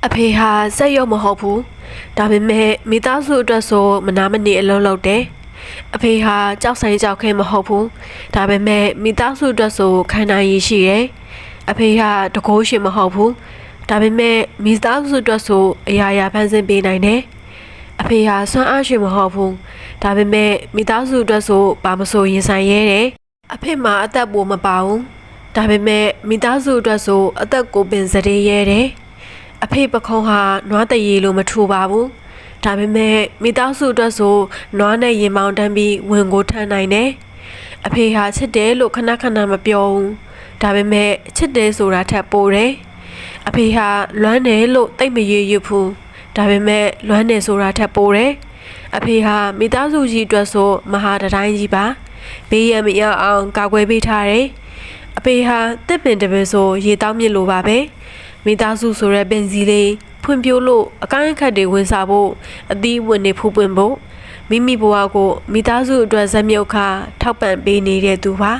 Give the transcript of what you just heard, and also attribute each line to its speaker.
Speaker 1: အဖေဟာစက်ရုံမဟုတ်ဘူးဒါပေမဲ့မိသားစုအတွက်ဆိုမနာမနေအလုပ်လုပ်တယ်အဖေဟာကြောက်ဆိုင်ကြောက်ခဲမဟုတ်ဘူးဒါပေမဲ့မိသားစုအတွက်ဆိုခံနိုင်ရရှိတယ်အဖေဟာတကိုးရှင်မဟုတ်ဘူးဒါပေမဲ့မိသားစုအတွက်ဆိုအရာရာဖန်ဆင်းပေးနိုင်တယ်အဖေဟာဆွမ်းအားရှင်မဟုတ်ဘူးဒါပေမဲ့မိသားစုအတွက်ဆိုဘာမဆိုရင်ဆိုင်ရဲတယ်အဖေမှာအသက်ပိုမပါဘူးဒါပေမဲ့မိသားစုအတွက်ဆိုအသက်ကိုပင်စရေရဲတယ်အဖေပခုံးဟာနွားတရေလိုမထူပါဘူးဒါပေမဲ့မိသားစုအတွက်ဆိုနွားနဲ့ရင်မောင်းတန်းပြီးဝင်ကိုထမ်းနိုင်တယ်အဖေဟာချစ်တယ်လို့ခဏခဏမပြောဘူးဒါပေမဲ့ချစ်တယ်ဆိုတာထက်ပိုတယ်အဖေဟာလွမ်းတယ်လို့တိတ်မရွရွဘူးဒါပေမဲ့လွမ်းတယ်ဆိုတာထက်ပိုတယ်အဖေဟာမိသားစုကြီးအတွက်ဆိုမဟာတတိုင်းကြီးပါဘေးရန်မရအောင်ကာကွယ်ပေးထားတယ်အဖေဟာတစ်ပင်တပင်ဆိုရေတောင်းမြစ်လိုပါပဲမိသားစုဆိုတဲ့ပင်စီလေးဖွံ့ဖြိုးလို့အကိုင်းအခက်တွေဝင်စားဖို့အသီးဝင်နေဖူးပွင့်ဖို့မိမိဘဝကိုမိသားစုအတွက်ဇက်မြုပ်ခါထောက်ပံ့ပေးနေတဲ့သူပါ